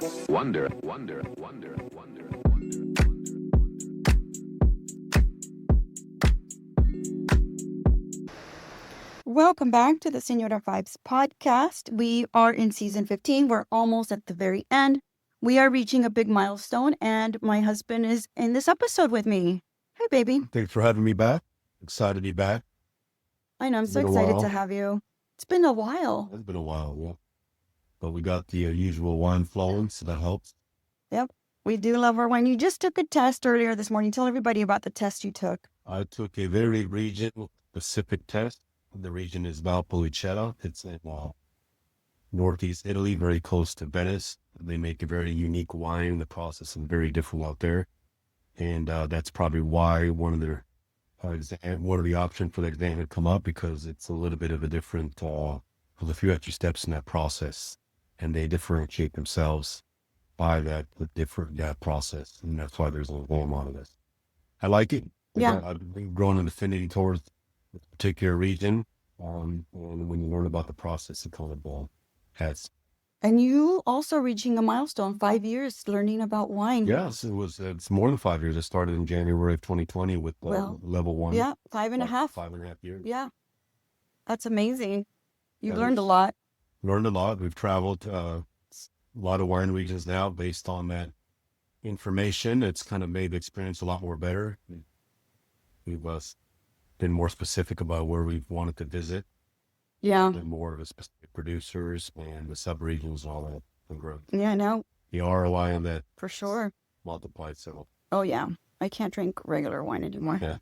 Wonder, wonder, wonder, wonder. Welcome back to the Senora Vibes podcast. We are in season 15. We're almost at the very end. We are reaching a big milestone, and my husband is in this episode with me. Hi, baby. Thanks for having me back. Excited to be back. I know, I'm It's so been a excited to while. have you. It's been a while. It's been a while, yeah. But we got the usual wine flowing, so that helps. Yep, we do love our wine. You just took a test earlier this morning. Tell everybody about the test you took. I took a very region-specific test. The region is Valpolicella. It's in northeast Italy, very close to Venice. They make a very unique wine. The process is very different out there. And that's probably why one of the options for the exam had come up, because it's a little bit of a different, there's a few extra steps in that process, and they differentiate themselves by that process. And that's why there's a little warm out of this. I like it. Yeah. I've been growing an affinity towards this particular region. And when you learn about the process, it kind of has. And you also reaching a milestone, 5 years learning about wine. Yes, it's more than 5 years. I started in January of 2020 with level 1. Yeah, 5.5. 5.5 years. Yeah, that's amazing. You've Yeah, learned a lot. Learned a lot. We've traveled a lot of wine regions now based on that information. It's kind of made the experience a lot more better. We've been more specific about where we've wanted to visit, Yeah. and more of the specific producers and the subregions and all that. And growth. Yeah, no, The ROI on that for sure. multiplied, so Oh, yeah. I can't drink regular wine anymore. yeah,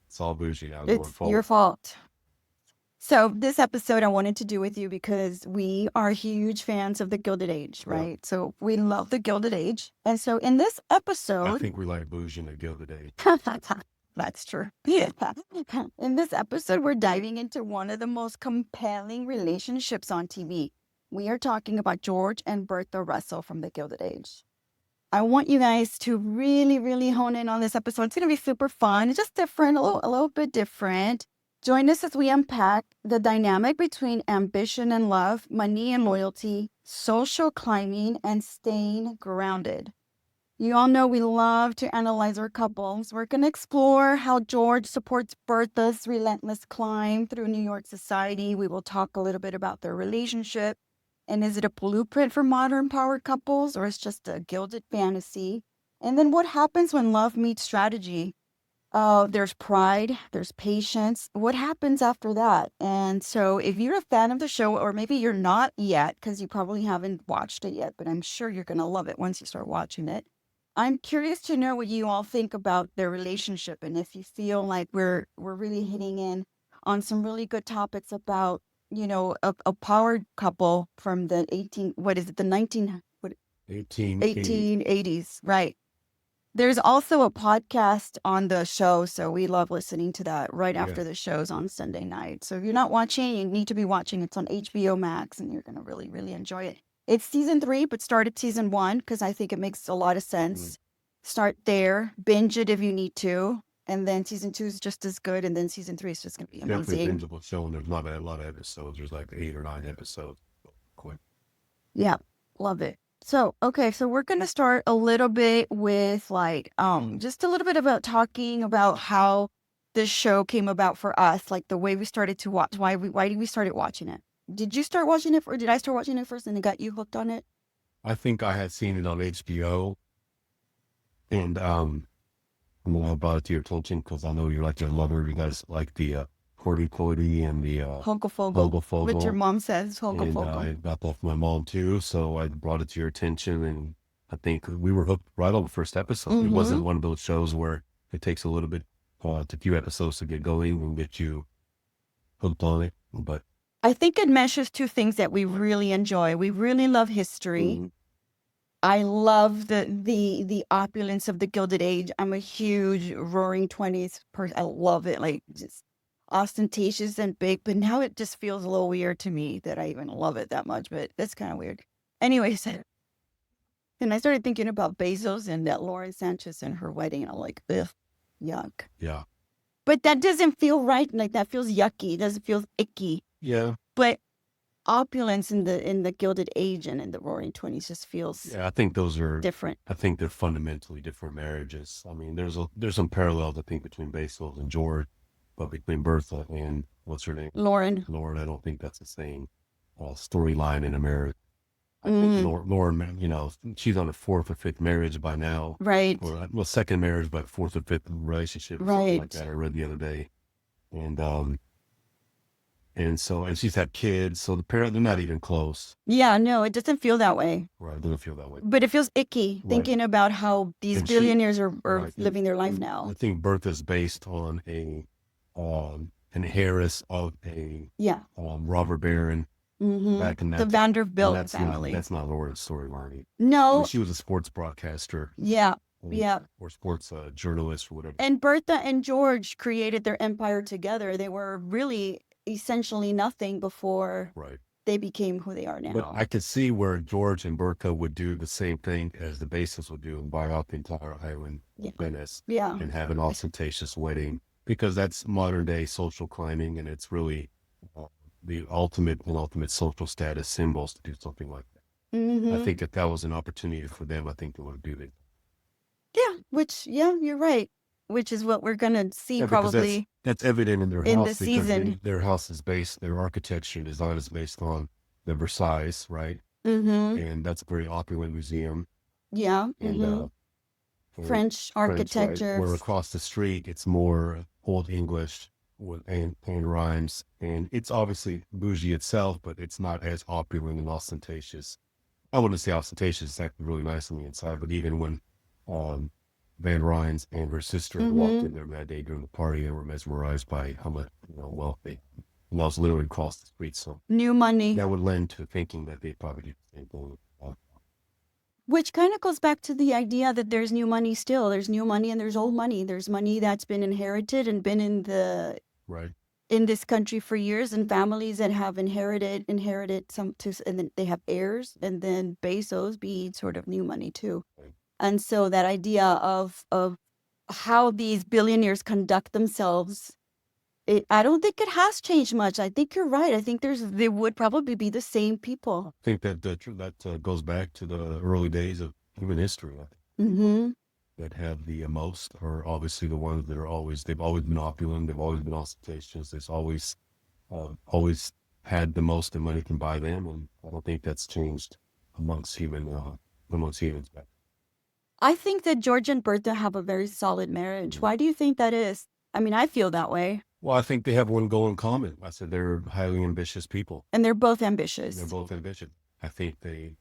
it's all bougie now going It's forward. your fault. So this episode I wanted to do with you because we are huge fans of the Gilded Age, Yeah. right? So we love the Gilded Age. And so in this I episode, think we like bougie in the Gilded Age. that's true. Yeah. In this episode, we're diving into one of the most compelling relationships on TV. We are talking about George and Bertha Russell from the Gilded Age. I want you guys to really, really hone in on this episode. It's going to be super fun. It's just different, a little bit different. Join us as we unpack the dynamic between ambition and love, money and loyalty, social climbing, and staying grounded. You all know we love to analyze our couples. We're going to explore how George supports Bertha's relentless climb through New York society. We will talk a little bit about their relationship. And is it a blueprint for modern power couples, or it's just a gilded fantasy? And then what happens when love meets strategy? There's pride, there's patience. What happens after that? And so if you're a fan of the show, or maybe you're not yet, because you probably haven't watched it yet, but I'm sure you're going to love it once you start watching it. I'm curious to know what you all think about their relationship, and if you feel like we're really hitting in on some really good topics about, a power couple from the 1880s, right? There's also a podcast on the show, so we love listening to that right after the show's on Sunday night. So if you're not watching, you need to be watching. It's on HBO Max, and you're going to really, really enjoy it. It's season 3, but start at season 1 because I think it makes a lot of sense. Start there, binge it if you need to, and then season 2 is just as good, and then season 3 is just going to be Definitely amazing. bingeable show, and there's not a lot of episodes. There's like 8 or 9 episodes. Quick. Yeah, love it. So, okay, so we're going to start a little bit with just a little bit about talking about how this show came about for us, like the way we started to watch. Why did we started watching it? Did you start watching it, or did I start watching it first and it got you hooked on it? I think I had seen it on HBO, and I'm gonna brought it to your attention because I know you're like a lover. You guys like the hoity-toity and the Hogelfogel, Hogelfogel. which your mom says, And Hogelfogel. I got that from my mom too, so I brought it to your attention, and I think we were hooked right on the first episode. It wasn't one of those shows where it takes a little bit, a few episodes to get going and get you hooked on it, but I think it meshes two things that we really enjoy. We really love history. I love the opulence of the Gilded Age. I'm a huge Roaring 20s person. I love it, like just ostentatious and big. But now it just feels a little weird to me that I even love it that much. But that's kind of weird. Anyways, and I started thinking about Bezos and that Lauren Sanchez and her wedding, and I'm like, ugh, yuck. yeah. But that doesn't feel right. Like that feels yucky. It doesn't feel icky. Yeah. But opulence in the Gilded Age and in the Roaring Twenties just feels Yeah, I think those are different. I think they're fundamentally different marriages. I mean, there's some parallels I think between Basil and George, but between Bertha and what's her name, Lauren. Lauren, I don't think that's the same storyline in America. I think Mm, Lauren, she's on her fourth or fifth marriage by now, right. or well, second marriage, but fourth or fifth relationship, or something like Right. that. I read the other day, and and she's had kids, so they're not even close. Yeah, no, it doesn't feel that way. Right, it doesn't feel that way. But it feels icky Right. thinking about how these And billionaires are right, living their life and now. I think Bertha's based on an heiress of a Yeah. robber baron back in The that and Vanderbilt family. that's not Lauren's storyline. I mean, No. she was a sports broadcaster Yeah. or, Yeah. or sports journalist or whatever. And Bertha and George created their empire together. They were really essentially nothing before Right. they became who they are now. But I could see where George and Bertha would do the same thing as the Bases would do and buy out the entire island of Venice Yeah. and have an ostentatious wedding, because that's modern day social climbing, and it's really the ultimate social status symbols to do something like that. Mm-hmm. I think if that was an opportunity for them, I think they would do it. Yeah, you're right. Which is what we're gonna see because probably. that's evident in their in house the because season. their house is based, their architecture and design is based on the Versailles, right? Mm-hmm. And that's a very opulent museum. Yeah. And Mm-hmm. French right? architecture. Where across the street, it's more Old English and rhymes. And it's obviously bougie itself, but it's not as opulent and ostentatious. I wouldn't say ostentatious, it's actually really nice on the inside, but even when Van Rhines and her sister walked in there that day during the party, they were mesmerized by how much wealth they, and I was literally across the street. So New money. that would lend to thinking that they probably do the same thing. Which kind of goes back to the idea that there's new money still. There's new money and there's old money. There's money that's been inherited and been Right. in this country for years, and families that have inherited and then they have heirs, and then Bezos being sort of new money too. Right. And so that idea of how these billionaires conduct themselves, I don't think it has changed much. I think you're right. I think they would probably be the same people. I think that goes back to the early days of human history. I think, Mm-hmm. that have the most are obviously the ones that they've always been opulent, they've always been ostentatious, there's always had the most that money can buy them, and I don't think that's changed amongst humans back. I think that George and Bertha have a very solid marriage. Why do you think that is? I mean, I feel that way. Well, I think they have one goal in common. I said they're highly ambitious people. And they're both ambitious. They're both ambitious. I think they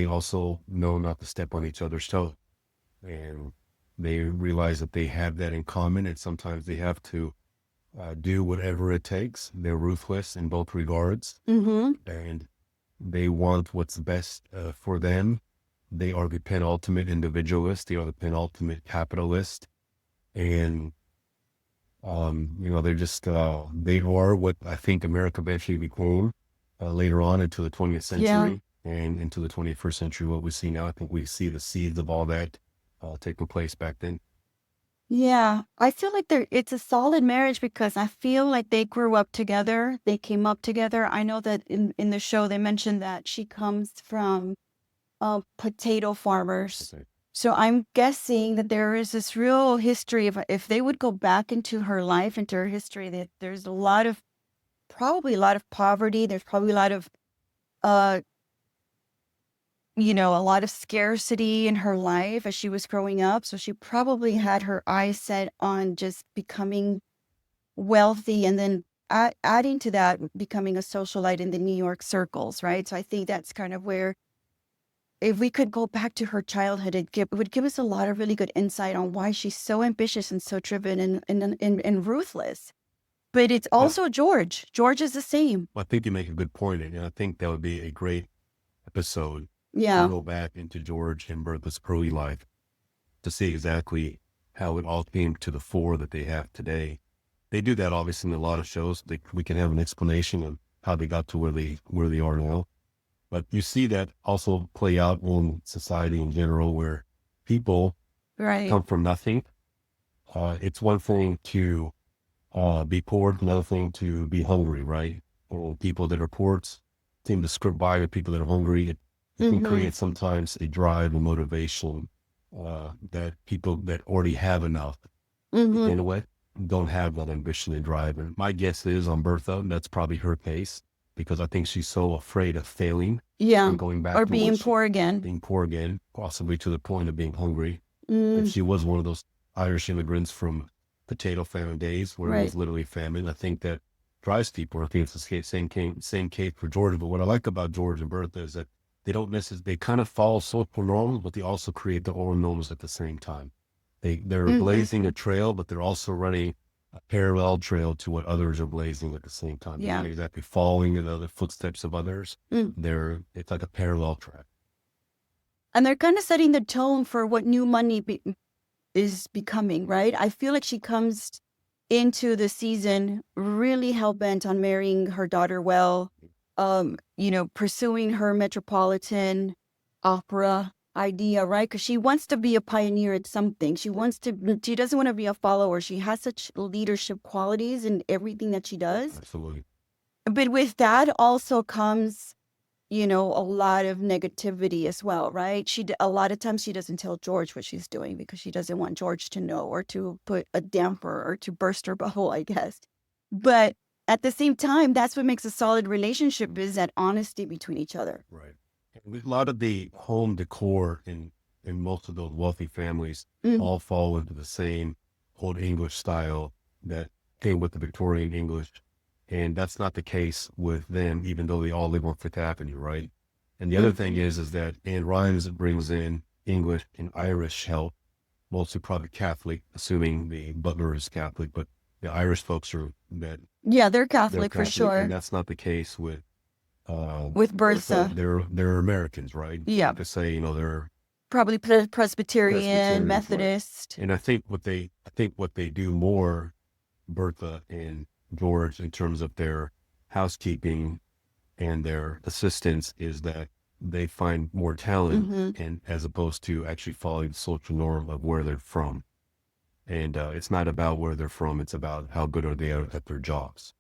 also know not to step on each other's toes. And they realize that they have that in common, and sometimes they have to do whatever it takes. They're ruthless in both regards, Mm-hmm. and they want what's best for them. They are the penultimate individualist. They are the penultimate capitalist. And they're just they are what I think America eventually became later on into the 20th century and into the 21st century. What we see now, I think we see the seeds of all that taking place back then. Yeah, I feel like it's a solid marriage because I feel like they grew up together. They came up together. I know that in the show they mentioned that she comes from potato farmers. Okay. So I'm guessing that there is this real history of, if they would go back into her life, into her history, that there's probably a lot of poverty. There's probably a lot of, a lot of scarcity in her life as she was growing up. So she probably had her eyes set on just becoming wealthy, and then adding to that, becoming a socialite in the New York circles, right? So I think that's kind of where, if we could go back to her childhood, it would give us a lot of really good insight on why she's so ambitious and so driven and ruthless. But it's also George. George is the same. I think you make a good point, and I think that would be a great episode Yeah. to go back into George and Bertha's early life to see exactly how it all came to the fore that they have today. They do that obviously in a lot of shows. We can have an explanation of how they got to where they are now. But you see that also play out in society in general, where people come from nothing. It's one thing to be poor, another thing to be hungry, right? or people that are poor seem to skirt by with people that are hungry. It can create sometimes a drive and motivation that people that already have enough in a way don't have that ambition and drive. And my guess is on Bertha, that's probably her case, because I think she's so afraid of failing and going back or to being poor again. being poor again, possibly to the point of being hungry. If she was one of those Irish immigrants from potato famine days where it was literally famine, I think that drives people. I think it's the same case for George. But what I like about George and Bertha is that they don't necessarily, they kind of follow social norms, but they also create their own norms at the same time. They're blazing a trail, but they're also running a parallel trail to what others are blazing at the same time. They're not exactly following in the footsteps of others. It's like a parallel track. And they're kind of setting the tone for what new money is becoming, right? I feel like she comes into the season really hell-bent on marrying her daughter well, pursuing her metropolitan opera idea, right? Because she wants to be a pioneer at something. She doesn't want to be a follower. She has such leadership qualities in everything that she does. Absolutely. But with that also comes, a lot of negativity as well, right? A lot of times she doesn't tell George what she's doing because she doesn't want George to know or to put a damper or to burst her bubble, I guess. But at the same time, that's what makes a solid relationship, is that honesty between each other. Right. A lot of the home decor in most of those wealthy families all fall into the same old English style that came with the Victorian English. And that's not the case with them, even though they all live on Fifth Avenue, right? And the other thing is that Anne Rhymes brings in English and Irish help, mostly probably Catholic, assuming the butler is Catholic, but the Irish folks are that. Yeah, they're Catholic for sure. And that's not the case with Bertha. They're Americans, right? Yeah. To say, they're probably Presbyterian, Methodist. Right. And I think what they do more, Bertha and George, in terms of their housekeeping and their assistants, is that they find more talent and as opposed to actually following the social norm of where they're from. And it's not about where they're from, it's about how good are they at their jobs.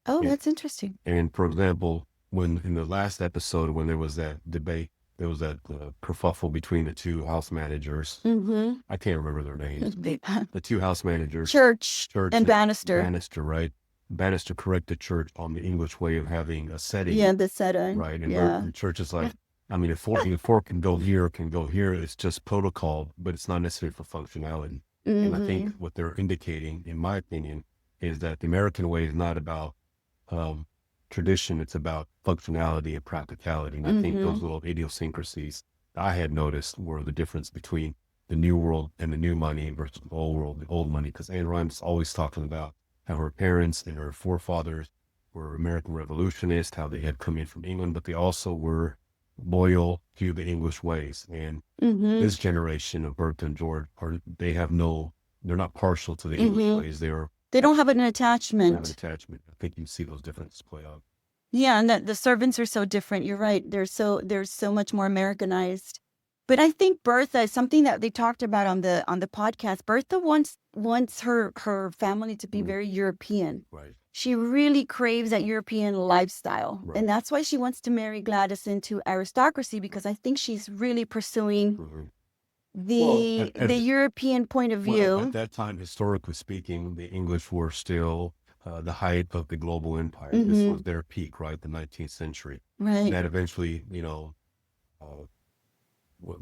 Oh, that's interesting. And for example, when in the last episode, when there was that debate, there was that kerfuffle between the two house managers. I can't remember their names. The two house managers. Church and Bannister. Bannister, right? Bannister corrected Church on the English way of having a setting. Yeah, the setting. Right. And Church is like, if fork can go here, it's just protocol, but it's not necessary for functionality. And I think what they're indicating, in my opinion, is that the American way is not about tradition, it's about functionality and practicality. And I think those little idiosyncrasies I had noticed were the difference between the new world and the new money versus the old world, the old money. Because Anne Rhymes always talking about how her parents and her forefathers were American revolutionists, how they had come in from England, but they also were loyal to the English ways. And this generation of Bertha and George, they're not partial to the English ways. They don't have an attachment. I think you see those differences play out. Yeah, and that the servants are so different. You're right. They're so much more Americanized. But I think Bertha is something that they talked about on the podcast. Bertha wants her family to be very European. Right. She really craves that European lifestyle. Right. And that's why she wants to marry Gladys into aristocracy, because I think she's really pursuing the European point of view. Well, at that time, historically speaking, the English were still the height of the global empire. This was their peak, right? The 19th century. Right. That eventually,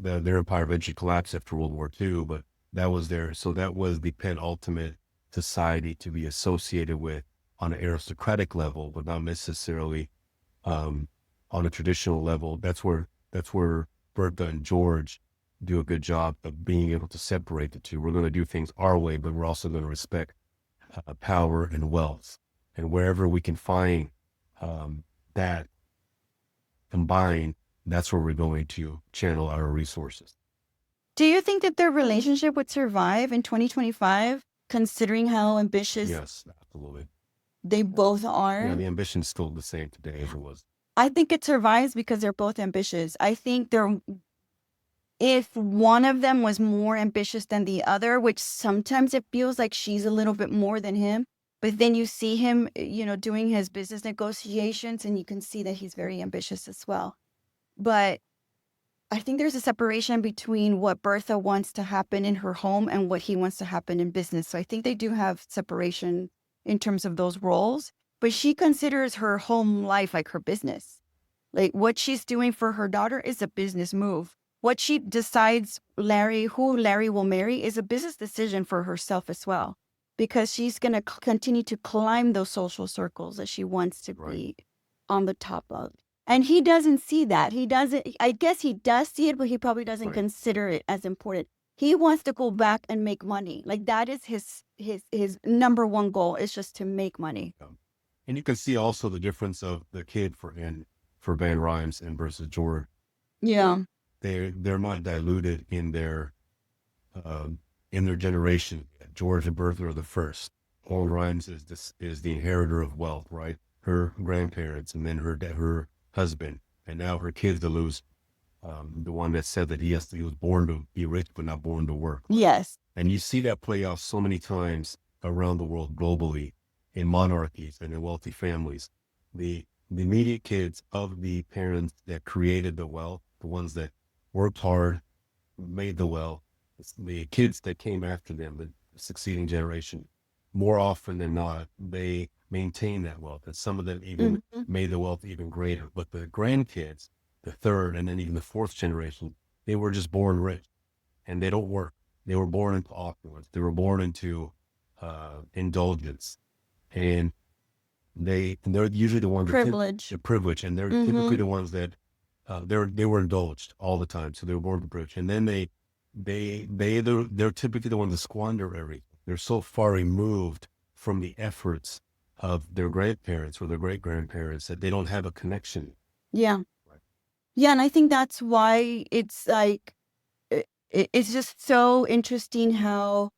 their empire eventually collapsed after World War II, but that was the penultimate society to be associated with on an aristocratic level, but not necessarily on a traditional level. That's where Bertha and George do a good job of being able to separate the two. We're going to do things our way, but we're also going to respect power and wealth. And wherever we can find that combined, that's where we're going to channel our resources. Do you think that their relationship would survive in 2025, considering how ambitious? Yes, absolutely. They both are? Yeah, the ambition's still the same today as it was. I think it survives because they're both ambitious. I think if one of them was more ambitious than the other, which sometimes it feels like she's a little bit more than him, But then you see him, doing his business negotiations, and you can see that he's very ambitious as well. But I think there's a separation between what Bertha wants to happen in her home and what he wants to happen in business. So I think they do have separation in terms of those roles. But she considers her home life like her business. Like what she's doing for her daughter is a business move. What she decides who Larry will marry is a business decision for herself as well, because she's going to continue to climb those social circles that she wants to be on the top of. And he doesn't see that. I guess he does see it, but he probably doesn't consider it as important. He wants to go back and make money. Like that is his number one goal, is just to make money. And you can see also the difference of the kid for Van Rhymes and versus George. Yeah. They're not diluted in their generation. George and Bertha are the first. Van Rhymes is the inheritor of wealth, right? Her grandparents, and then her husband, and now her kids to lose. The one that said that he was born to be rich, but not born to work. Yes. And you see that play out so many times around the world globally, in monarchies and in wealthy families. The immediate kids of the parents that created the wealth, the ones that worked hard, made the wealth, the kids that came after them, the succeeding generation, more often than not, they maintain that wealth. And some of them even made the wealth even greater. But the grandkids, the third and then even the fourth generation, they were just born rich, and they don't work. They were born into opulence. They were born into indulgence. And they're usually the ones privilege. The privilege, and they're typically the ones that they were indulged all the time. So they were born to privilege, and then they're typically the ones that squander everything. They're so far removed from the efforts of their grandparents or their great grandparents that they don't have a connection. Yeah, yeah, and I think that's why it's like it's just so interesting how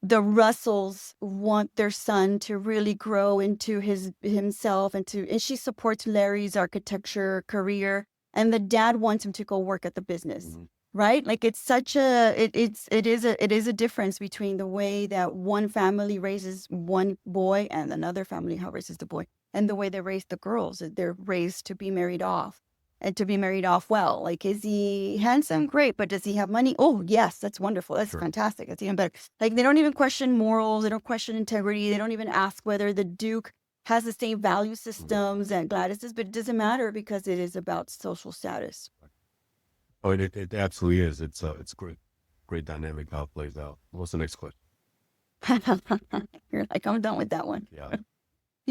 the Russells want their son to really grow into himself, and she supports Larry's architecture career, and the dad wants him to go work at the business, right? Like it's such it is a difference between the way that one family raises one boy and another family how raises the boy, and the way they raise the girls. They're raised to be married off. And to be married off well. Like, is he handsome? Great. But does he have money? Oh, yes. That's wonderful. That's fantastic. That's even better. Like, they don't even question morals. They don't question integrity. They don't even ask whether the Duke has the same value systems that Gladys does. But it doesn't matter because it is about social status. Oh, it absolutely is. It's great dynamic how it plays out. What's the next question? You're like, I'm done with that one. Yeah.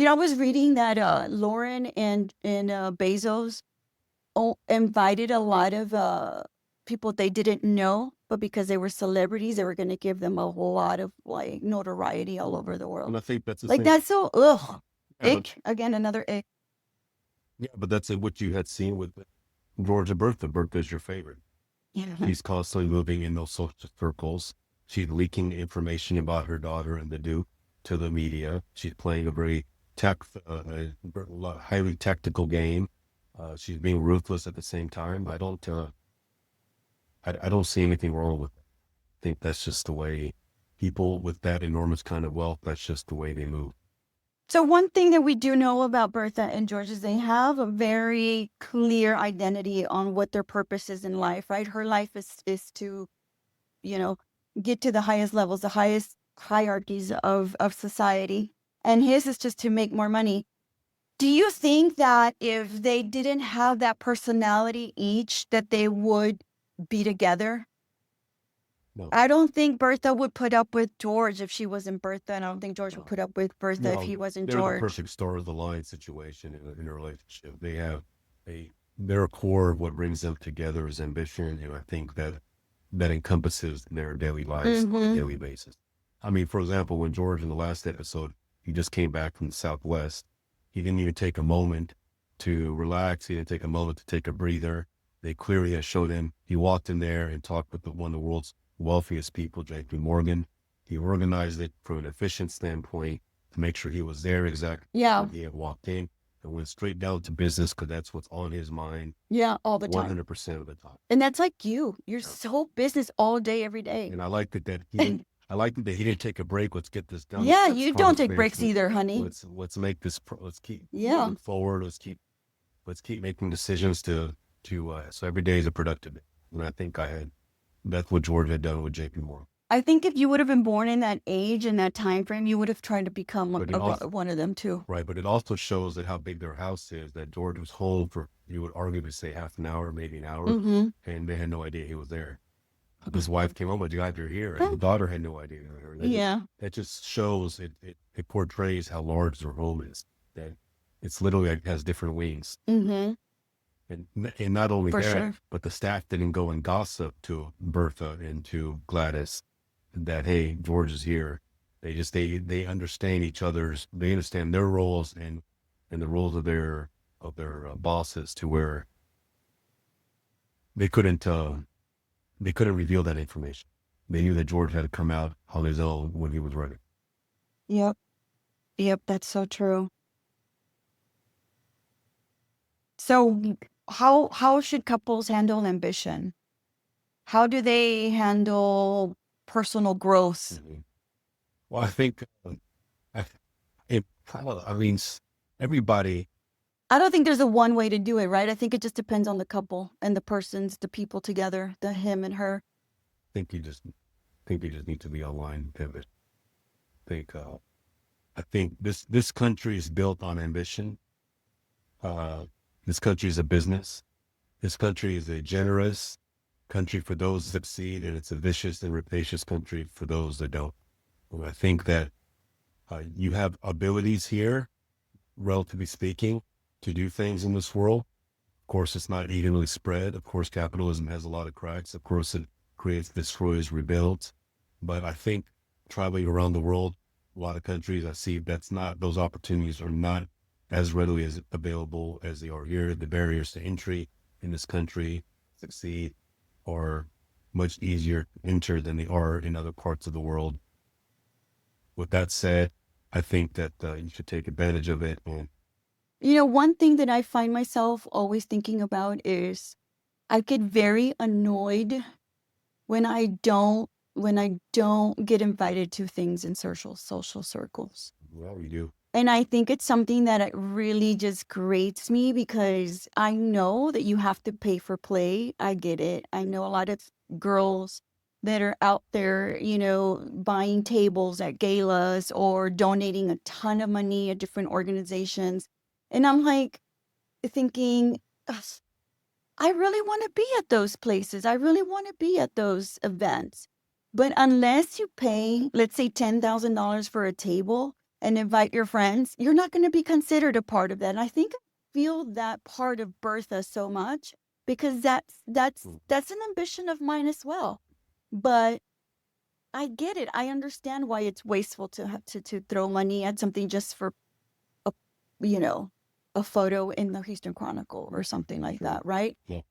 I was reading that Lauren and Bezos invited a lot of people they didn't know, but because they were celebrities, they were going to give them a lot of like notoriety all over the world. And I think that's the like same. That's so ick. Again, another ick. Yeah, but that's what you had seen with George and Bertha. Bertha's your favorite. Yeah. She's constantly moving in those social circles. She's leaking information about her daughter and the Duke to the media. She's playing a very highly tactical game. She's being ruthless at the same time. I don't see anything wrong with it. I think that's just the way people with that enormous kind of wealth, that's just the way they move. So one thing that we do know about Bertha and George is they have a very clear identity on what their purpose is in life, right? Her life is to, get to the highest levels, the highest hierarchies of society. And his is just to make more money. Do you think that if they didn't have that personality each, that they would be together? No. I don't think Bertha would put up with George if she wasn't Bertha, and I don't think George would put up with Bertha if he wasn't George. They're the perfect star of the line situation in a relationship. They have their core of what brings them together is ambition, and I think that encompasses their daily lives on a daily basis. I mean, for example, when George in the last episode, he just came back from the Southwest. He didn't even take a moment to relax. He didn't take a moment to take a breather. They clearly showed him. He walked in there and talked with one of the world's wealthiest people, JP Morgan. He organized it from an efficient standpoint to make sure he was there exactly when he had walked in, and went straight down to business because that's what's on his mind. Yeah, all the time. 100% of the time. And that's like you. You're so business all day, every day. And I like that he I like that he didn't take a break. Let's get this done. Yeah, Let's you don't take conversation. breaks either, honey. Let's make this. Let's keep Yeah. moving forward. Let's keep making decisions to so every day is a productive day. And I think that's what George had done with JP Morgan. I think if you would have been born in that age and that time frame, you would have tried to become one of them too. Right, but it also shows that how big their house is, that George was home for, you would arguably say half an hour, maybe an hour, Mm-hmm. and they had no idea he was there. His wife came home, but you you're here, and the daughter had no idea. That just shows, it portrays how large their home is, that it's literally like has different wings. Mm-hmm. And not only For that, sure. but the staff didn't go and gossip to Bertha and to Gladys that, hey, George is here. They just, they understand each other's, they understand their roles and the roles of their bosses, to where they couldn't reveal that information. They knew that George had to come out on his own when he was ready. Yep. That's so true. So how should couples handle ambition? How do they handle personal growth? Mm-hmm. Well, I think, everybody. I don't think there's a one way to do it, right? I think it just depends on the couple and the people together, the him and her. I think you just need to be online and pivot. I think this country is built on ambition. This country is a business. This country is a generous country for those that succeed, and it's a vicious and rapacious country for those that don't. And I think that you have abilities here, relatively speaking, to do things in this world. Of course, it's not evenly spread. Of course, capitalism has a lot of cracks. Of course, it creates, destroys, rebuilds. But I think traveling around the world, a lot of countries, I see those opportunities are not as readily as available as they are here. The barriers to entry in this country succeed are much easier to enter than they are in other parts of the world. With that said, I think that you should take advantage of it. And one thing that I find myself always thinking about is I get very annoyed when I don't get invited to things in social circles. well, you do. And I think it's something that it really just grates me, because I know that you have to pay for play. I get it. I know a lot of girls that are out there, buying tables at galas or donating a ton of money at different organizations. And I'm like thinking, "Ugh, I really want to be at those places. I really want to be at those events. But unless you pay, let's say $10,000 for a table and invite your friends, you're not going to be considered a part of that." And I think I feel that part of Bertha so much, because that's an ambition of mine as well. But I get it. I understand why it's wasteful to have to throw money at something just for a a photo in the Houston Chronicle or something like that, right? Yeah.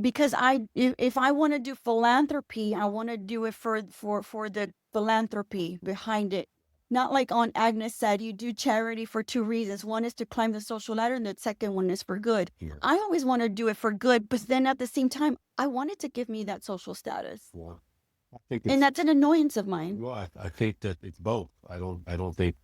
Because if I want to do philanthropy, I want to do it for the philanthropy behind it. Not like on Agnes said, you do charity for two reasons. One is to climb the social ladder, and the second one is for good. Yeah. I always want to do it for good, but then at the same time, I want it to give me that social status. Well, I think And that's an annoyance of mine. Well, I think that it's both. I don't think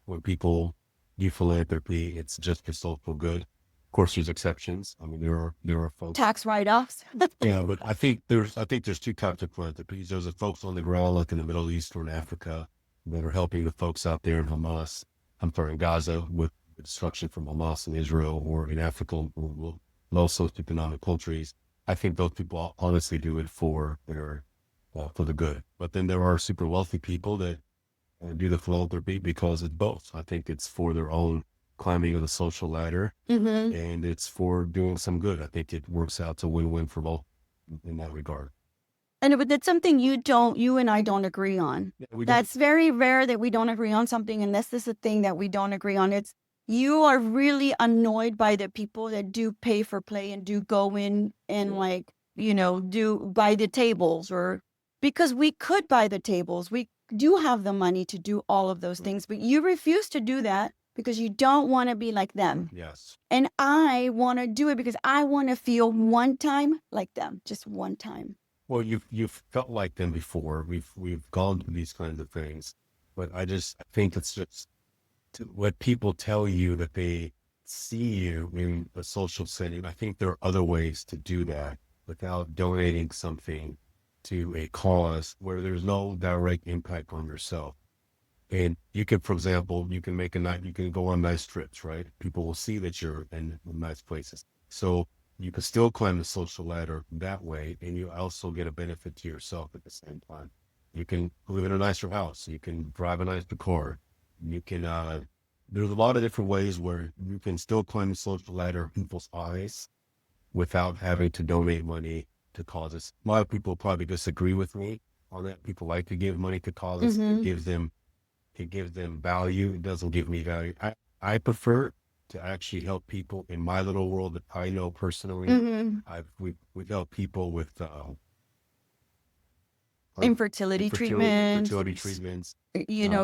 when people do philanthropy, it's just for social good. Of course, there's exceptions. I mean, there are folks. Tax write-offs. Yeah, but I think there's two types of philanthropies. There's the folks on the ground, like in the Middle East or in Africa, that are helping the folks out there in in Gaza with destruction from Hamas in Israel, or in Africa, or low socioeconomic countries. I think those people honestly do it for the good. But then there are super wealthy people that do the philanthropy because it's both. I think it's for their own climbing of the social ladder, and it's for doing some good. I think it works out to win-win for both in that regard. But that's something you and I don't agree on. Yeah, That's very rare that we don't agree on something, and this is a thing that we don't agree on. It's, you are really annoyed by the people that do pay for play and do go in and do buy the tables, or because we could buy the tables. We do have the money to do all of those things, but you refuse to do that because you don't want to be like them. Yes. And I want to do it because I want to feel one time like them, just one time. Well, you've felt like them before. We've gone through these kinds of things, but I think it's just what people tell you that they see you in a social setting. I think there are other ways to do that without donating something to a cause where there's no direct impact on yourself. And you can, for example, you can you can go on nice trips, right? People will see that you're in nice places. So you can still climb the social ladder that way, and you also get a benefit to yourself at the same time. You can live in a nicer house. You can drive a nicer car. You can, there's a lot of different ways where you can still climb the social ladder in people's eyes without having to donate money to causes. A lot of people probably disagree with me on that. People like to give money to causes. It gives them value. It doesn't give me value. I prefer to actually help people in my little world that I know personally. We've helped people with Infertility treatments, fertility treatments.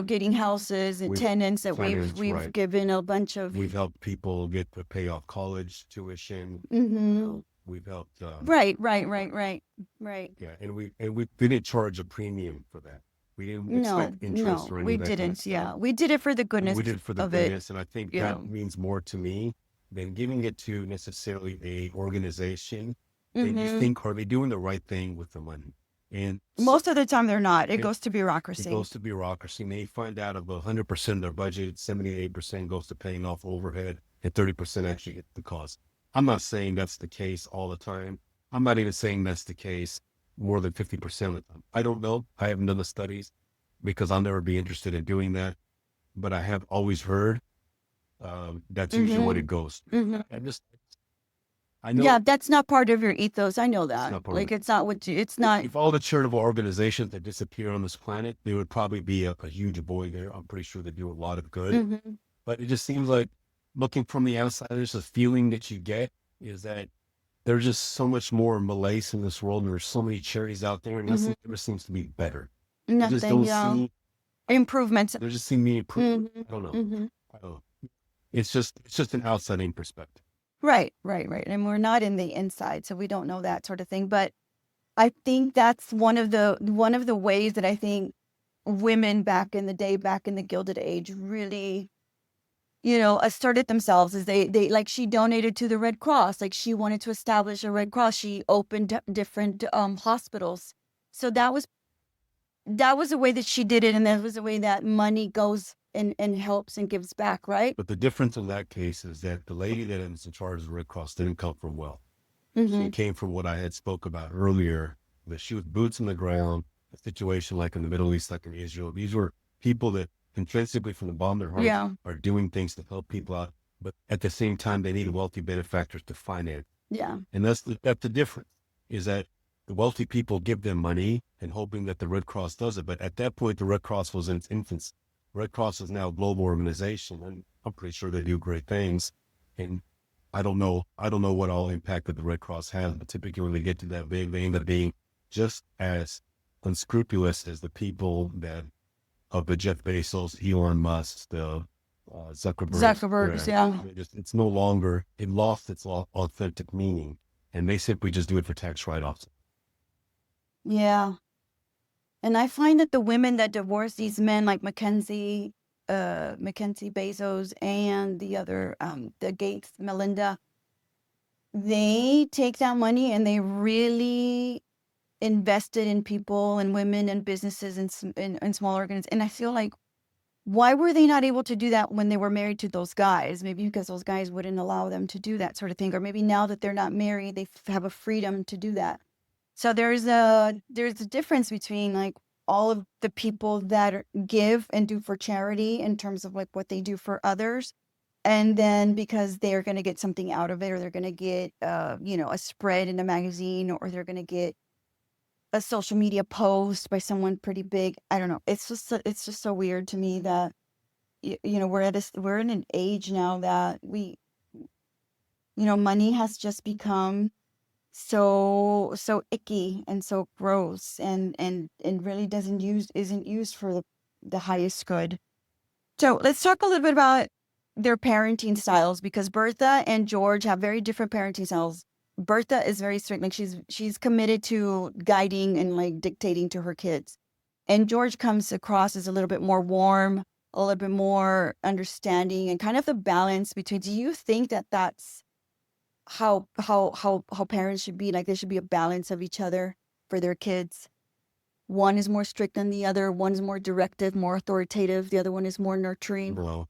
getting houses and tenants that we've right. given a bunch of. We've helped people get to pay off college tuition. We've helped. Right. Yeah, and we didn't charge a premium for that. We didn't expect interest or anything. We didn't. Yeah, we did it for the goodness. We did it for the of goodness, it. And I think that means more to me than giving it to necessarily a organization that you think, are they doing the right thing with the money? And most of the time they're not. It goes to bureaucracy. It goes to bureaucracy. And they find out of 100% of their budget, 78% goes to paying off overhead, and 30% actually hit the cost. I'm not saying that's the case all the time. I'm not even saying that's the case more than 50% of the time. I don't know. I haven't done the studies because I'll never be interested in doing that. But I have always heard that's usually what it goes. I know. Yeah, that's not part of your ethos. I know that. It's not what you, it's not. If all the charitable organizations that disappear on this planet, there would probably be a huge void there. I'm pretty sure they do a lot of good. But it just seems like, looking from the outside, there's a feeling that you get is that there's just so much more malaise in this world, and there's so many charities out there, and nothing ever seems to be better. Nothing, see improvements. There just seem to be improvement. I don't know. It's just an outside-in perspective. Right. And we're not in the inside, so we don't know that sort of thing. But I think that's one of the ways that I think women back in the day, back in the Gilded Age, really, asserted themselves. Is they like, she donated to the Red Cross. Like, she wanted to establish a Red Cross. She opened different hospitals. So that was a way that she did it, and that was a way that money goes and helps and gives back, right? But the difference in that case is that the lady that was in charge of the Red Cross didn't come from wealth. She came from what I had spoke about earlier, that she was boots on the ground, a situation like in the Middle East, like in Israel. These were people that intrinsically from the bottom of their hearts are doing things to help people out, but at the same time, they need wealthy benefactors to finance. Yeah. And that's the difference, is that the wealthy people give them money and hoping that the Red Cross does it. But at that point, the Red Cross was in its infancy. Red Cross is now a global organization, and I'm pretty sure they do great things. And I don't know what all impact that the Red Cross has, but typically when they get to that big, they end up being just as unscrupulous as the people that of the Jeff Bezos, Elon Musk, the Zuckerberg, yeah. It's no longer, it lost its authentic meaning, and they simply just do it for tax write-offs. Yeah. And I find that the women that divorce these men, like Mackenzie Bezos, and the other, the Gates, Melinda, they take that money and they really invest it in people and women and businesses and small organizations. And I feel like, why were they not able to do that when they were married to those guys? Maybe because those guys wouldn't allow them to do that sort of thing. Or maybe now that they're not married, they have a freedom to do that. So there's a difference between like all of the people that give and do for charity in terms of like what they do for others. And then because they're going to get something out of it, or they're going to get, a spread in a magazine, or they're going to get a social media post by someone pretty big. I don't know. It's just so weird to me that, we're in an age now that money has just become so icky and so gross and really isn't used for the highest good. So let's talk a little bit about their parenting styles, because Bertha and George have very different parenting styles. Bertha is very strict. Like she's committed to guiding and like dictating to her kids. And George comes across as a little bit more warm, a little bit more understanding, and kind of the balance between. Do you think that that's how parents should be? Like there should be a balance of each other for their kids. One is more strict than the other. One's more directive, more authoritative. The other one is more nurturing. Well,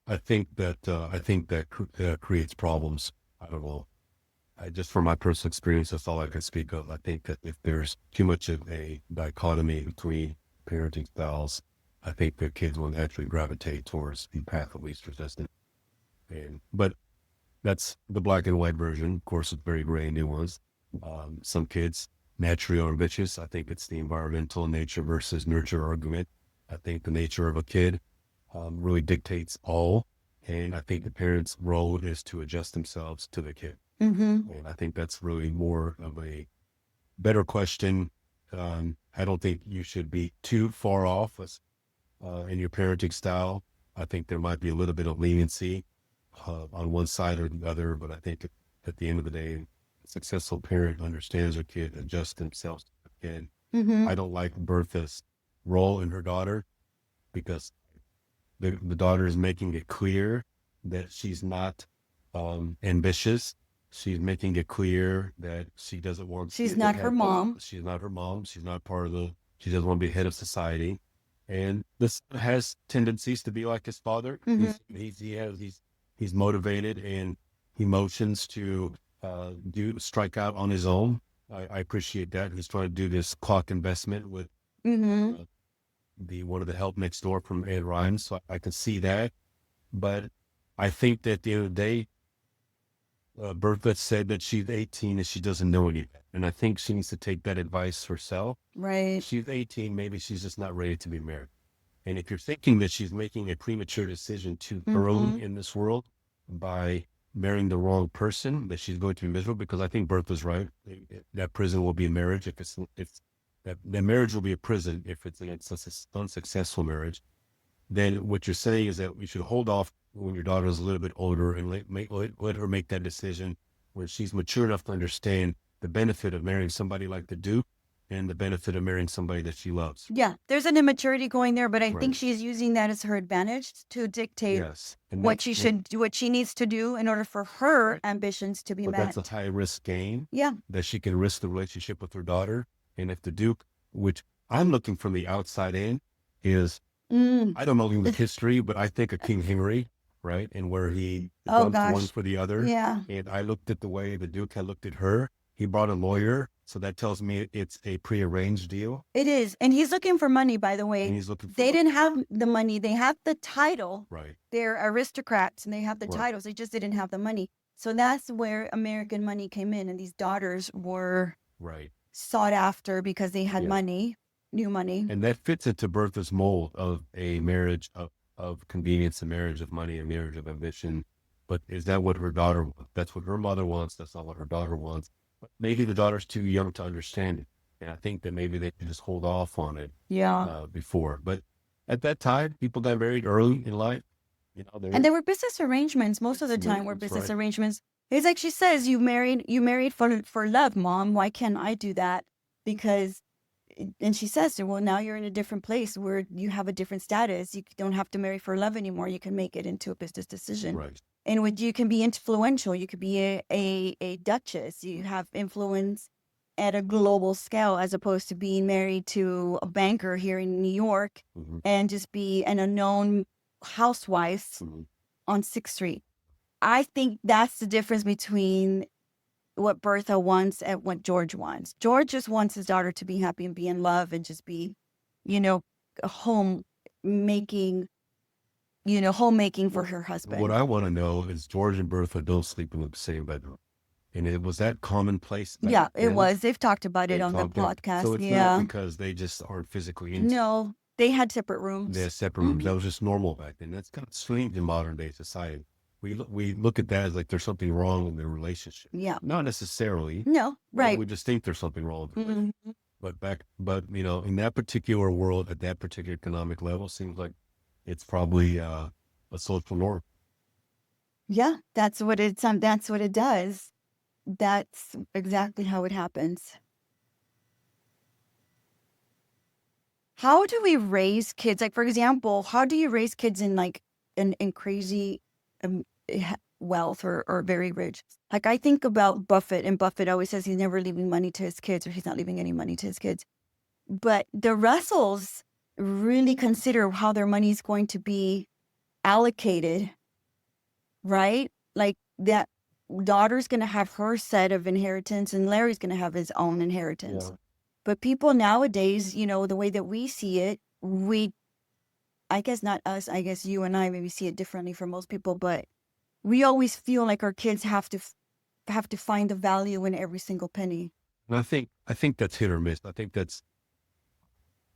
I think that creates problems. I don't know. Just from my personal experience, that's all I can speak of. I think that if there's too much of a dichotomy between parenting styles, I think the kids will naturally gravitate towards the path of least resistance. But that's the black and white version. Of course, it's very gray and nuanced. Some kids naturally are ambitious. I think it's the environmental nature versus nurture argument. I think the nature of a kid really dictates all. And I think the parent's role is to adjust themselves to the kid. Mm-hmm. And I think that's really more of a better question. I don't think you should be too far off in your parenting style. I think there might be a little bit of leniency on one side or the other, but I think at the end of the day, a successful parent understands their kid, adjusts themselves to the kid. Mm-hmm. I don't like Bertha's role in her daughter because the daughter is making it clear that she's not ambitious. She's making it clear that she doesn't want. She's not her mom. She's not her mom. She's not part of she doesn't want to be head of society. And this has tendencies to be like his father. Mm-hmm. He's motivated and he motions to strike out on his own. I appreciate that. He's trying to do this clock investment with Mm-hmm. one of the help next door from Ed Ryan. So I can see that. But I think that at the end of the day, Bertha said that she's 18 and she doesn't know anything. And I think she needs to take that advice herself. Right. She's 18, maybe she's just not ready to be married. And if you're thinking that she's making a premature decision too early in this world by marrying the wrong person, that she's going to be miserable, because I think Bertha's right. That prison will be a marriage if that marriage will be a prison if it's an unsuccessful marriage. Then what you're saying is that we should hold off when your daughter is a little bit older and let her make that decision when she's mature enough to understand the benefit of marrying somebody like the Duke and the benefit of marrying somebody that she loves. Yeah, there's an immaturity going there, but I Right. think she's using that as her advantage to dictate Yes. And what she should do, what she needs to do in order for her Right. ambitions to be But met. that's a high risk game Yeah. that she can risk the relationship with her daughter. And if the Duke, which I'm looking from the outside in, is, I don't know the history, but I think of King Henry, right? And where he Oh dumped one gosh. for the other. Yeah. And I looked at the way the Duke had looked at her. He brought a lawyer. So that tells me it's a prearranged deal. It is. And he's looking for money, by the And way. he's looking for They didn't have the money. They have the title. Right. They're aristocrats and they have the Right. titles. They just didn't have the money. So that's where American money came in. And these daughters were Right. sought after because they had Yeah. money, new money. And that fits into Bertha's mold of a marriage of convenience, a marriage of money, a marriage of ambition. But is that what her daughter wants? That's what her mother wants. That's not what her daughter wants. But maybe the daughter's too young to understand it. And I think that maybe they can just hold off on it Yeah. before. But at that time, people got married early in life. You know, And there were business arrangements. Most of the time were That's business right. arrangements. It's like she says, you married for love, Mom. Why can't I do that? Because, and she says to her, well, now you're in a different place where you have a different status. You don't have to marry for love anymore. You can make it into a business decision. Right. In which you can be influential. You could be a duchess. You have influence at a global scale as opposed to being married to a banker here in New York Mhm. and just be an unknown housewife Mhm. on 6th Street. I think that's the difference between what Bertha wants and what George wants. George just wants his daughter to be happy and be in love and just be, homemaking for her husband. What I want to know is George and Bertha don't sleep in the same bedroom. And was that commonplace? back Yeah, it then? was. They've talked about it They on the talked about- podcast. So it's Yeah. not because they just aren't physically into No, they had separate rooms. They're separate rooms. That was just normal back then. That's kind of strange in modern day society. We look at that as like there's something wrong with their relationship. Yeah. Not necessarily. No, right. We just think there's something wrong with the relationship. Mhm. But in that particular world, at that particular economic level, seems like it's probably a social norm. Yeah, that's what it does. That's exactly how it happens. How do we raise kids? Like, for example, how do you raise kids in like in crazy wealth or very rich? Like, I think about Buffett, and Buffett always says he's never leaving money to his kids, or he's not leaving any money to his kids. But the Russells really consider how their money is going to be allocated, right? Like that daughter's going to have her set of inheritance and Larry's going to have his own inheritance. Yeah. But people nowadays, the way that we see it, I guess not us, I guess you and I maybe see it differently from most people, but we always feel like our kids have to find the value in every single penny. And I think that's hit or miss. I think that's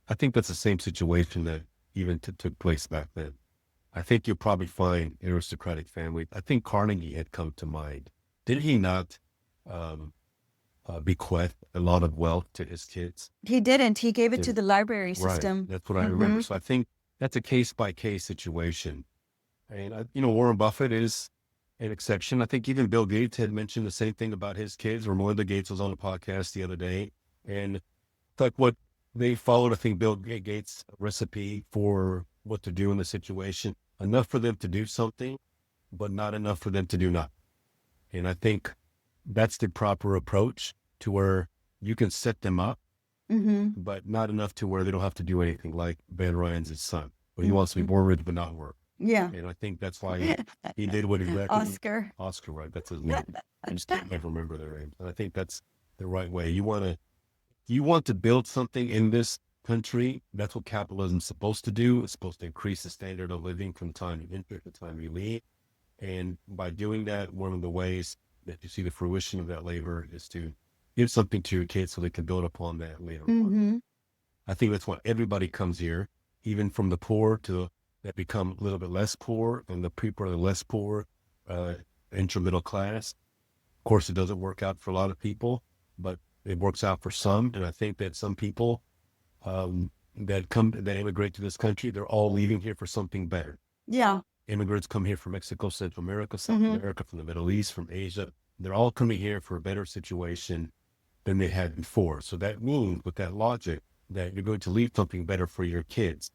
the same situation that even took place back then. I think you'll probably find aristocratic families. I think Carnegie had come to mind. Did he not bequeath a lot of wealth to his kids? He didn't. He gave it to the library system. Right. That's what I remember. So I think that's a case-by-case situation. And, Warren Buffett is an exception. I think even Bill Gates had mentioned the same thing about his kids, or Melinda Gates was on the podcast the other day. And it's like what they followed, I think, Bill Gates' recipe for what to do in the situation. Enough for them to do something, but not enough for them to do nothing. And I think that's the proper approach, to where you can set them up, but not enough to where they don't have to do anything, like Ben Ryan's son. But he wants to be more rich but not work. Yeah. And I think that's why he did what exactly. Oscar, right? That's his name. I just can't remember their names. And I think that's the right way. You want to build something in this country. That's what capitalism's supposed to do. It's supposed to increase the standard of living from the time you enter to the time you leave. And by doing that, one of the ways that you see the fruition of that labor is to give something to your kids so they can build upon that later on. I think that's why everybody comes here, even from the poor to that become a little bit less poor, and the people are the less poor, intra-middle class. Of course, it doesn't work out for a lot of people, but it works out for some. And I think that some people that immigrate to this country, they're all leaving here for something better. Yeah. Immigrants come here from Mexico, Central America, South America, from the Middle East, from Asia. They're all coming here for a better situation than they had before. So that means, with that logic, that you're going to leave something better for your kids.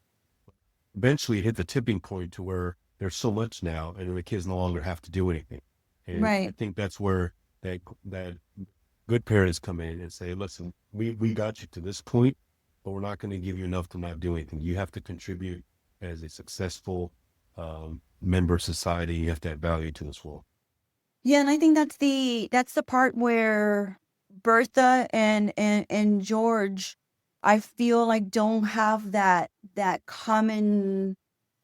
Eventually hit the tipping point to where there's so much now, and the kids no longer have to do anything. And I think that's where that good parents come in and say, listen, we got you to this point, but we're not going to give you enough to not do anything. You have to contribute as a successful member of society. You have to add value to this world. Yeah, and I think that's the part where Bertha and George, I feel like, don't have that common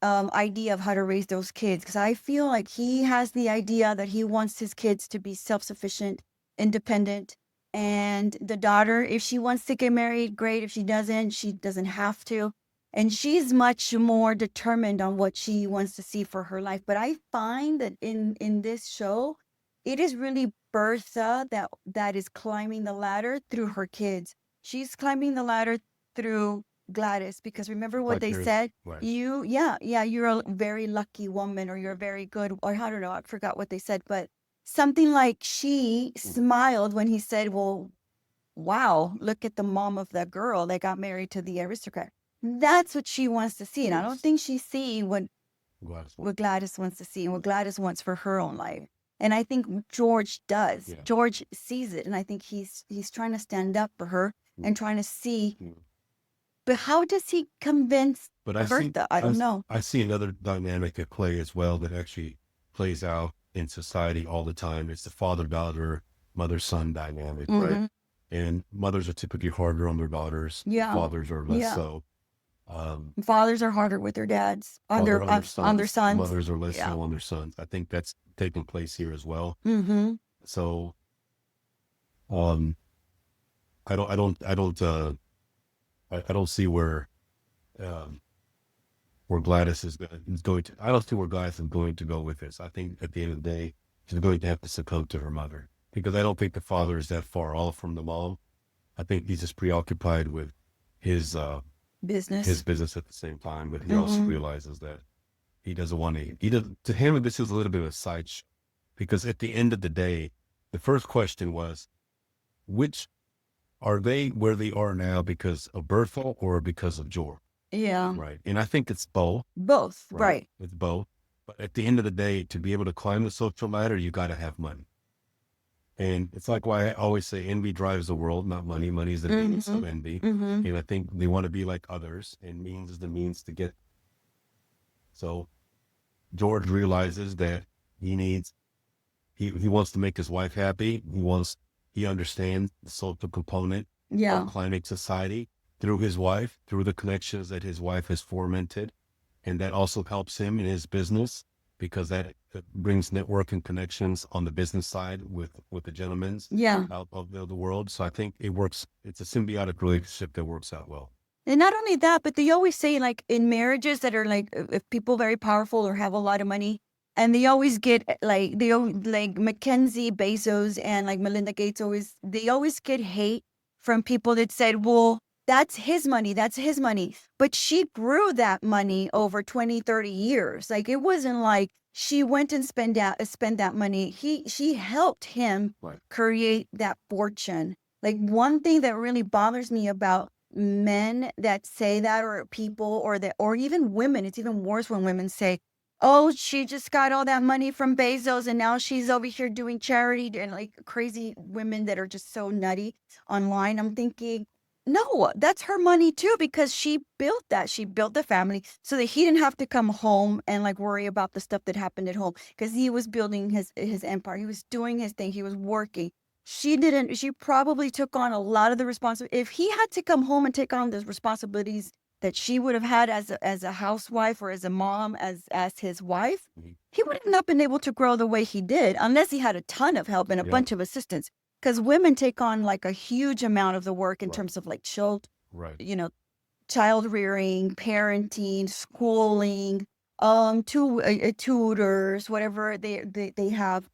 idea of how to raise those kids. Because I feel like he has the idea that he wants his kids to be self-sufficient, independent, and the daughter, if she wants to get married, great. If she doesn't have to. And she's much more determined on what she wants to see for her life. But I find that in this show, it is really Bertha that is climbing the ladder through her kids. She's climbing the ladder through Gladys, because remember what they said? Right. You're a very lucky woman, or you're very good, or I don't know, I forgot what they said, but something like she smiled when he said, well, wow, look at the mom of that girl that got married to the aristocrat. That's what she wants to see. And I don't think she's seeing what Gladys wants to see and what Gladys wants for her own life. And I think George does. Yeah. George sees it. And I think he's trying to stand up for her and trying to see. But how does he convince Bertha? I don't know. I see another dynamic at play as well that actually plays out in society all the time. It's the father-daughter, mother-son dynamic, right? And mothers are typically harder on their daughters. Yeah. Fathers are less so. Fathers are harder with their dads, on their sons. Mothers are less so on their sons. I think that's taking place here as well. So, I don't see where Gladys is going to. I don't see where Gladys is going to go with this. I think at the end of the day, she's going to have to succumb to her mother, because I don't think the father is that far off from the mom. I think he's just preoccupied with his business at the same time, but he also realizes that he doesn't want to. To him, this is a little bit of a sideshow, because at the end of the day, the first question was, which are they where they are now because of Bertha or because of George? Yeah. Right. And I think it's both. Both. Right. It's both. But at the end of the day, to be able to climb the social ladder, you got to have money. And it's like why I always say envy drives the world, not money. Money is the means of envy. And I think they want to be like others, and means is the means to get. So George realizes that he wants to make his wife happy. He understands the social component of climbing society through his wife, through the connections that his wife has fomented. And that also helps him in his business, because that brings network and connections on the business side with the gentlemen's out of the world. So I think it works. It's a symbiotic relationship that works out well. And not only that, but they always say, like, in marriages that are like, if people very powerful or have a lot of money, and they always get like Mackenzie Bezos and like Melinda Gates they always get hate from people that said, well, that's his money. That's his money. But she grew that money over 20, 30 years. Like, it wasn't like she went and spent that money. She helped him create that fortune. Like, one thing that really bothers me about men that say that, or people, or even women, it's even worse when women say, oh, she just got all that money from Bezos and now she's over here doing charity, and like crazy women that are just so nutty online. I'm thinking, no, that's her money too, because she built that. She built the family so that he didn't have to come home and like worry about the stuff that happened at home, because he was building his empire. He was doing his thing. He was working. She didn't. She probably took on a lot of the responsibility. If he had to come home and take on those responsibilities that she would have had as a housewife or as a mom, as his wife, he would have not been able to grow the way he did unless he had a ton of help and a bunch of assistance. Because women take on like a huge amount of the work in terms of like child rearing, parenting, schooling, tutors, whatever they have,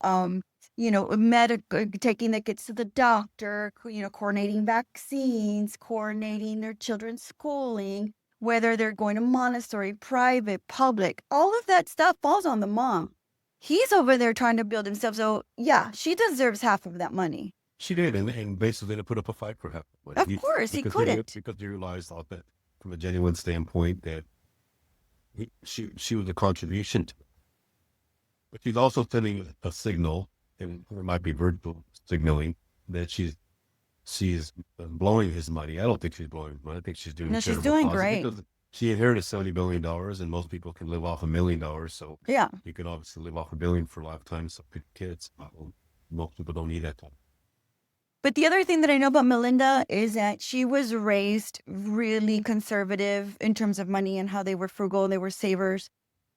taking the kids to the doctor, coordinating vaccines, coordinating their children's schooling, whether they're going to Montessori, private, public, all of that stuff falls on the mom. He's over there trying to build himself. So yeah, she deserves half of that money. She did, and basically to put up a fight for half. Of course, he couldn't. Because he realized that from a genuine standpoint that she was a contribution to it. But she's also sending a signal, and there might be virtual signaling, that she's blowing his money. I don't think she's blowing his money. I think she's doing No, she's doing great. Because she inherited $70 billion, and most people can live off $1 million. So you can obviously live off $1 billion for a lifetime. So kids, most people don't need that time. But the other thing that I know about Melinda is that she was raised really conservative in terms of money and how they were frugal, they were savers.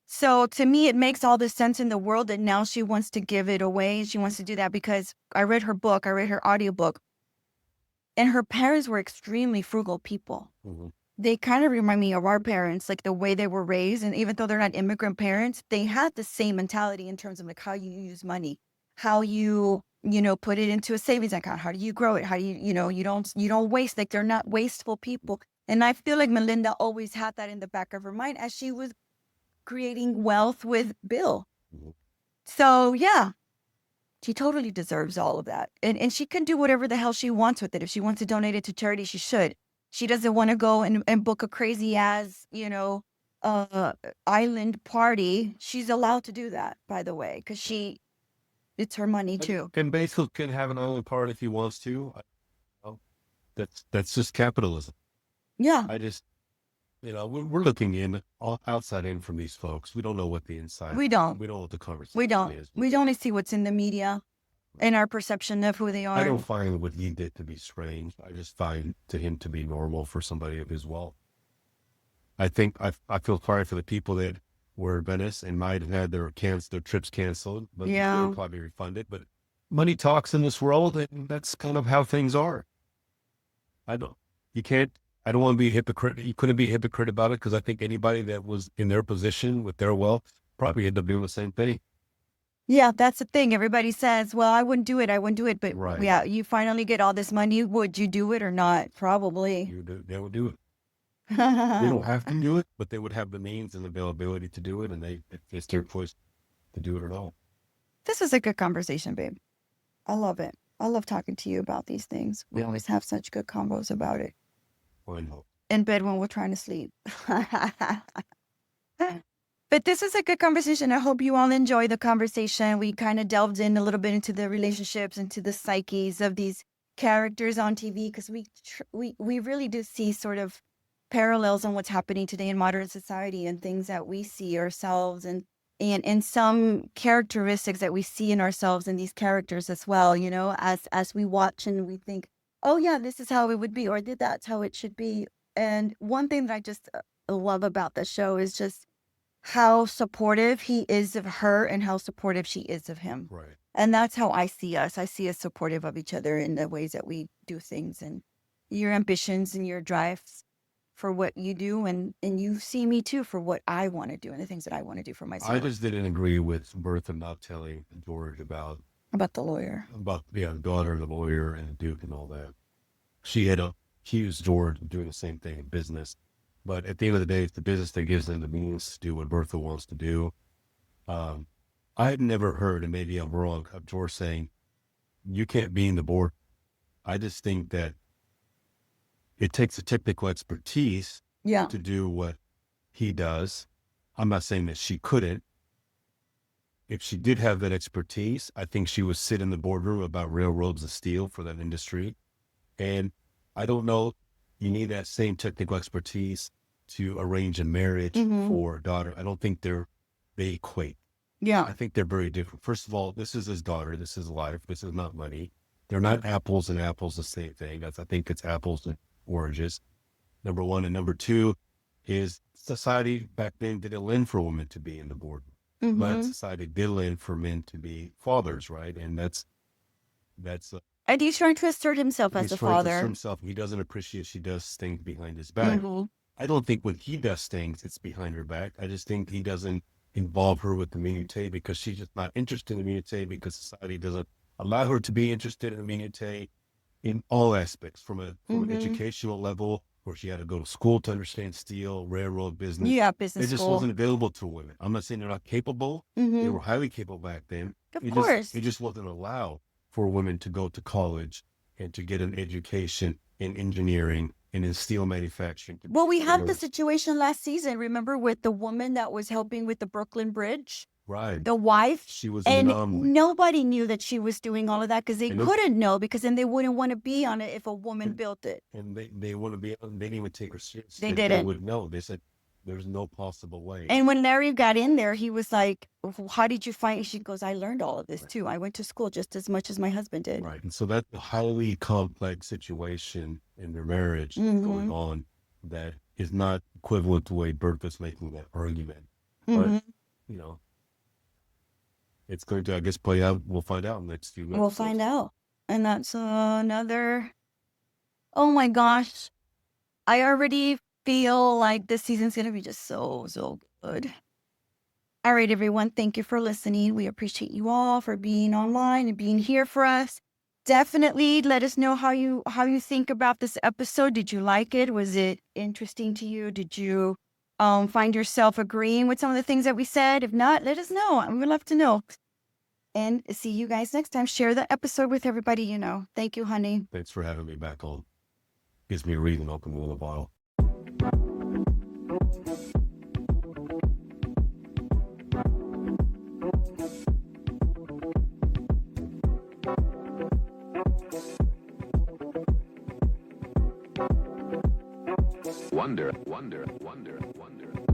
So to me, it makes all the sense in the world that now she wants to give it away. She wants to do that because I read her book, I read her audiobook, and her parents were extremely frugal people. They kind of remind me of our parents, like the way they were raised. And even though they're not immigrant parents, they had the same mentality in terms of like how you use money, how you put it into a savings account. How do you grow it? How do you don't waste. Like, they're not wasteful people. And I feel like Melinda always had that in the back of her mind as she was creating wealth with Bill. So yeah, she totally deserves all of that. And she can do whatever the hell she wants with it. If she wants to donate it to charity, she should. She doesn't want to go and book a crazy ass, island party. She's allowed to do that, by the way, because it's her money too. And Basil can have an island party if he wants to. That's just capitalism. Yeah. I just, we're looking in outside in from these folks. We don't know what the inside. We don't. We don't know what the conversation is. We only see what's in the media and our perception of who they are. I don't find what he did to be strange. I just find to him to be normal for somebody of his wealth. I think I feel sorry for the people that were in Venice and might have had their trips canceled, but they'll probably be refunded. But money talks in this world, and that's kind of how things are. I don't want to be a hypocrite. You couldn't be a hypocrite about it, because I think anybody that was in their position with their wealth probably ended up doing the same thing. Yeah, that's the thing. Everybody says, well, I wouldn't do it. But yeah, you finally get all this money. Would you do it or not? Probably. They would do it. They don't have to do it, but they would have the means and availability to do it, and it's their choice to do it or not. This was a good conversation, babe. I love it. I love talking to you about these things. We always have such good combos about it. Why not? In bed when we're trying to sleep. But this was a good conversation. I hope you all enjoy the conversation. We kind of delved in a little bit into the relationships, into the psyches of these characters on TV, because we really do see sort of parallels on what's happening today in modern society and things that we see ourselves and some characteristics that we see in ourselves in these characters as well, you know, as we watch and we think, oh yeah, this is how it would be, or that's how it should be. And one thing that I just love about the show is just how supportive he is of her and how supportive she is of him. Right. And that's how I see us. I see us supportive of each other in the ways that we do things and your ambitions and your drives for what you do. And you see me too for what I want to do and the things that I want to do for myself. I just didn't agree with Bertha not telling George about the lawyer. the daughter of the lawyer and the Duke and all that. She had accused George of doing the same thing in business. But at the end of the day, it's the business that gives them the means to do what Bertha wants to do. I had never heard, and maybe I'm wrong, of George saying, you can't be in the board. I just think that it takes a technical expertise to do what he does. I'm not saying that she couldn't. If she did have that expertise, I think she would sit in the boardroom about railroads and steel for that industry. And I don't know, you need that same technical expertise to arrange a marriage for a daughter. I don't think they equate. Yeah. I think they're very different. First of all, this is his daughter. This is life. This is not money. They're not apples and apples, the same thing. I think it's apples and oranges, number one. And number two is society back then didn't lend for women to be in the boardroom. But society did lend for men to be fathers, right? And that's and he's trying to assert himself as a father. Himself. He doesn't appreciate she does things behind his back. I don't think when he does things, it's behind her back. I just think he doesn't involve her with the minutiae because she's just not interested in the minutiae because society doesn't allow her to be interested in the minutiae in all aspects from an educational level where she had to go to school to understand steel, railroad business. Yeah, business It just school. wasn't available to women. I'm not saying they're not capable. They were highly capable back then. Of course. It just wasn't allowed for women to go to college and to get an education in engineering and in steel manufacturing. Well, we had the situation last season, remember, with the woman that was helping with the Brooklyn Bridge? Right. The wife. She was and an anomaly. nobody knew that she was doing all of that because they couldn't know, because then they wouldn't want to be on it if a woman built it. And they want to be, they didn't even take her serious. They didn't. They would know. They said, there's no possible way. And when Larry got in there, he was like, how did you find it? She goes, I learned all of this too. I went to school just as much as my husband did. Right. And so that's a highly complex situation in their marriage going on that is not equivalent to the way Bertha's making that argument. But, you know, it's going to, I guess, play out. We'll find out in the next few minutes. We'll find out. And that's another, oh my gosh. I already feel like this season's going to be just so good. All right, everyone. Thank you for listening. We appreciate you all for being online and being here for us. Definitely let us know how you think about this episode. Did you like it? Was it interesting to you? Did you find yourself agreeing with some of the things that we said? If not, let us know. We'd love to know. And see you guys next time. Share the episode with everybody you know. Thank you, honey. Thanks for having me back on. Gives me a reason to open a little bottle. Wonder, wonder, wonder, wonder.